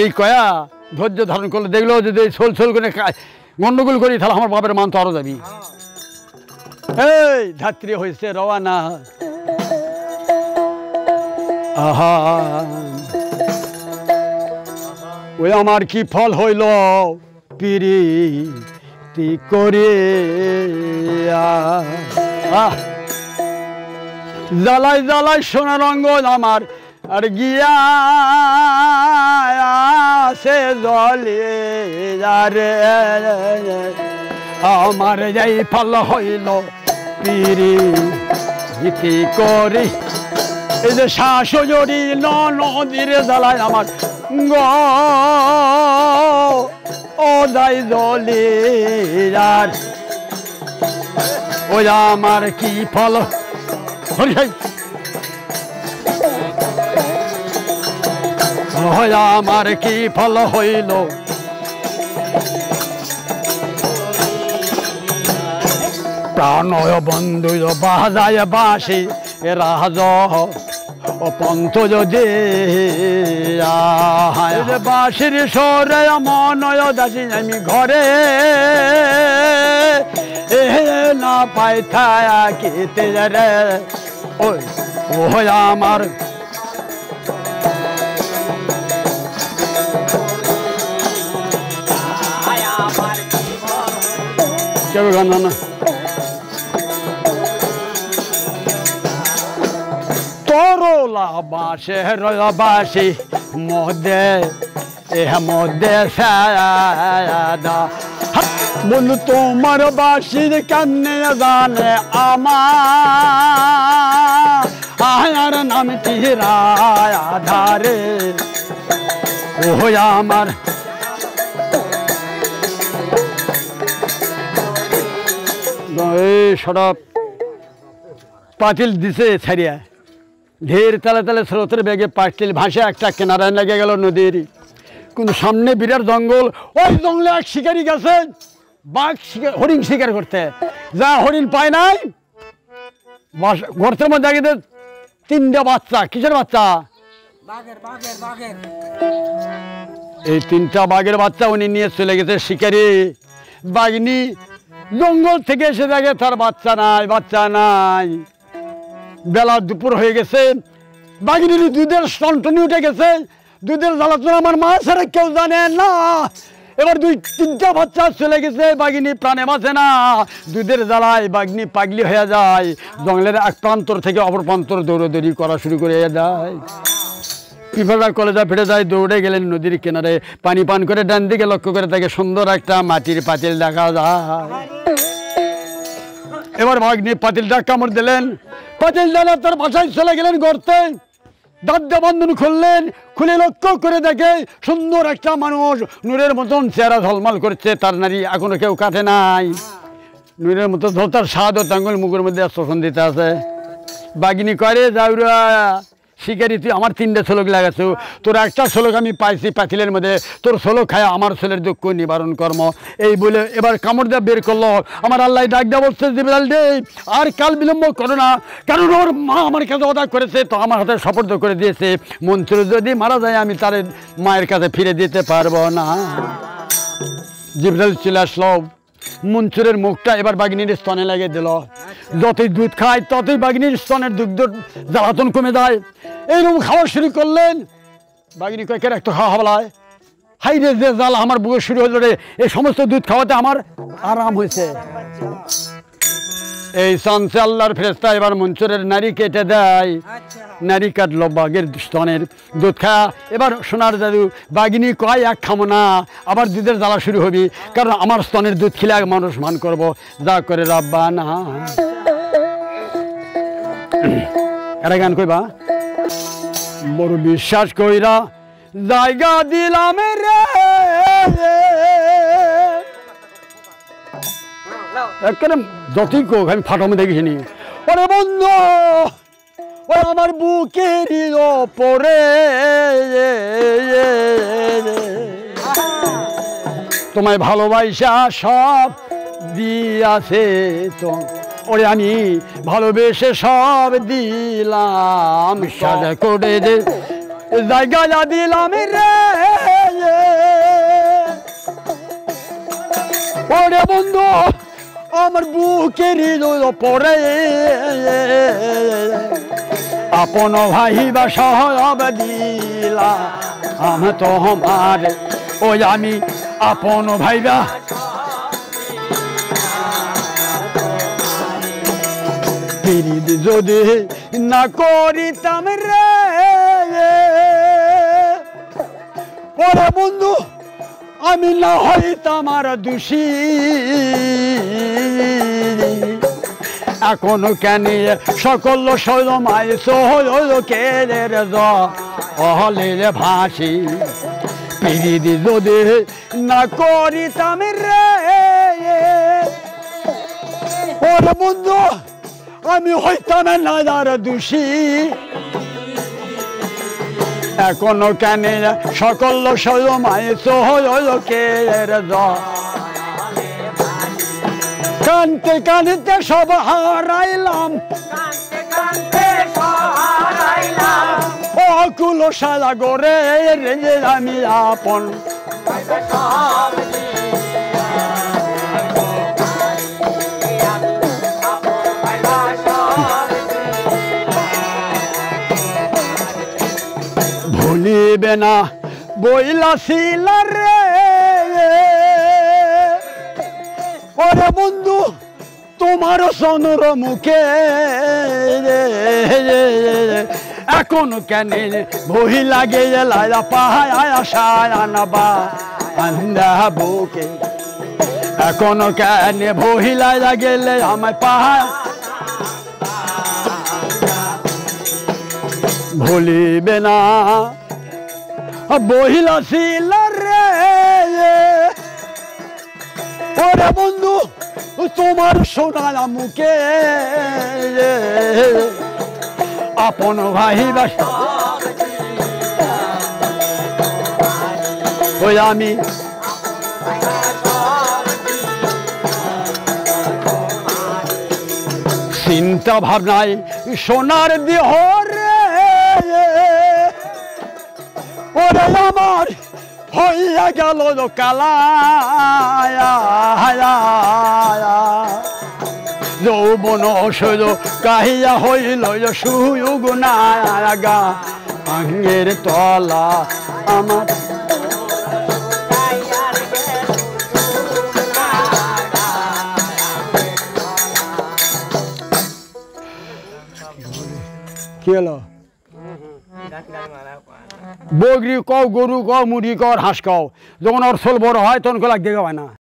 এই কয়া ধৈর্য ধারণ করলে দেখলো যদি সোল সোল করে গন্ডগোল করি তাহলে আমার বাপের মান তো আরো যাবি। এই ধাত্রী হয়েছে রওয়ানা। আহা ওই আমার কি ফল হইল পিরিতি করে জ্বালাই জ্বালাই সোনার অঙ্গল আমার আর গিয়া সে জলে রে আমার যাই ফল হইল পিরিতি করে। এই যে শাশুড়ি নদীর জ্বালায় আমার ও যাই জলে আর ওই আমার কি ফল আমার কি ফল হইল প্রাণয় বন্ধু বাজায় বাসি রাজ ও পন্থ যদি বাসির সরে মনয় দাসি আমি ঘরে এ না পাই থাকিতে রে ওই ও আমার কেউ গান না তরলা বাসে বাসি মদে মদে সাদা বলু তোমার বাসির কান্নে জানে আমার নামটি রাধারে ও আমার সড়ক পাতিল দিছে ছাড়িয়া ঢের তালে তালে স্রোতের বেগে পাতিল ভাসে একটা কেনারায় লেগে গেল নদীর। কিন্তু সামনে বিরাট জঙ্গল, ওই জঙ্গলে এক শিকারি গেছে বাঘ হরিণ শিকার করতে, যা হরিণ পায় নাই গর্তের মধ্যে আগে তিনটা বাচ্চা। কিসের বাচ্চা? এই তিনটা বাঘের বাচ্চা উনি নিয়ে চলে গেছে শিকারি। বাঘিনী জঙ্গল থেকে এসে দেখে তার বাচ্চা নাই। বেলা দুপুর হয়ে গেছে, বাঘিনীর দুধের টনটনি উঠে গেছে, দুধের জ্বালাতন আমার মা ছাড়া কেউ জানে না। এবার তিনটা বাচ্চা চলে গেছে, বাঘিনী প্রাণে বাঁচে না। দুধের জ্বালায় বাঘিনী পাগলি হয়ে যায়, জঙ্গলের এক প্রান্তর থেকে অপর প্রান্তর দৌড়াদৌড়ি করা শুরু করে যায়। পিঁপড়া কলেজা ফেটে যায়, দৌড়ে গেলেন নদীর কিনারে। পানি পান করে ডান দিকে লক্ষ্য করে তাকে সুন্দর একটা মাটির পাতিল দেখা যায়। এবার বাঘিনী পাতিলটা কামড় দিলেন, পাতিল ডালা তার বাসায় চলে গেলেন গর্তে। দাদ্দা বন্ধন খুললেন, খুলে লক্ষ্য করে দেখে সুন্দর একটা মানুষ, নূরের মতন চেহারা ঝলমল করছে। তার নারী এখনো কেউ কাটে নাই, নূরের মতো ধোতার স্বাদ ও টাঙ্গুল মুখের মধ্যে শোষণ দিতে আছে। বাঘিনী করে যাওরা শিকারি, তুই আমার তিনটে শ্লোক লাগাচ্ছ, তোর একটা শ্লোক আমি পাইছি পাতিলের মধ্যে, তোর শ্লোক খায় আমার ছেলের দুঃখ নিবারণ কর্ম। এই বলে এবার কামড় দিয়ে বের করলো। আমার আল্লাহ ডাক দেওয়া বলছে, জিবরাইল রে আর কাল বিলম্ব করো না, কারণ ওর মা আমার কাছে অদা করেছে, তো আমার হাতে শপথ করে দিয়েছে, মন্ত্রী যদি মারা যায় আমি তার মায়ের কাছে ফিরে দিতে পারবো না। জিবরাইল চলে আসলো, মনসুরের মুখটা এবার বাঘিনীর স্তনে লাগিয়ে দিল। যতই দুধ খায় ততই বাঘিনীর স্তনের দুগ্ধ জ্বালাতন কমে যায়। এইরকম খাওয়া শুরু করলেন। বাঘিনী কয়েকের একটা খাওয়া হলায়, হাই রে যে জ্বালা আমার বুকে শুরু হলো রে, এই সমস্ত দুধ খাওয়াতে আমার আরাম হয়েছে। এই চান্সে আল্লাহর ফেরেশতা এবার মনসুরের নারী কেটে দেয়। নারী কাটলো বাঘের স্তনের দুধ খাওয়া। এবার সোনার দাদু বাঘিনী কয় এক খামো না, আবার দুধের জ্বালা শুরু হবি, কারণ আমার স্তনের দুধ খেলে এক মানুষ মান করবো, যা করে রাব্বা না। এটা গান কইবা, বড় বিশ্বাস কইরা জায়গা দিলাম রে, একদম যতই কোক আমি ফাটামো দেখিনি। ওরে বন্ধু ও আমার বুকের ওপরে তোমায় ভালোবাসা সব দিয়াছে তো, ওরে আমি ভালোবেসে সব দিলাম, সাজা করে যে জায়গা দিলাম রে ওরে বন্ধু আমার বুকের পরে আপন ভাই বা সহব দিলা আমি তোমার ওই আমি আপন ভাইবা পিরিত যদি না করিতাম রে ওরে বন্ধু আমি না হইতাম আর দোষী এখনো কেন সকল সমায় সহল কেলের জলের ভাসি পিরিত যদি না করিতাম রে ওরে বন্ধু আমি হইতাম না আর দোষী এখনো কেন সকল সময় সহল কেলের কানতে কানতে সব হারাইলাম অকুল সারা গরে আমি আপন ভুলিবে না বইলা ছিল রে ওরে বন্ধু তোমার সনর মুখে এখন কেন বহি লাগে লাইলা পাহায় আশায় আনাবা আন্দা বুকে এখন কেন বহিলা গেলে আমায় পাহায় ভুলিবে না বহিলা ছিল রে ওরে বন্ধু তোমার সোনার মুখে আপন ভাই বাসা ওই আমি চিন্তা ভাবনায় সোনার দেহ রে ওরে আমার হইয়া গেল কালা যৌবন সৈল কাহিয়া হইল সুয়োগ নাগা আঙ্গের তলা আমার কি হলো বগরি কও গরু কও মুড়ি কও হাঁস কও যখন ওর সোল বড় হয় তখন লাগতে গাওয়ায় না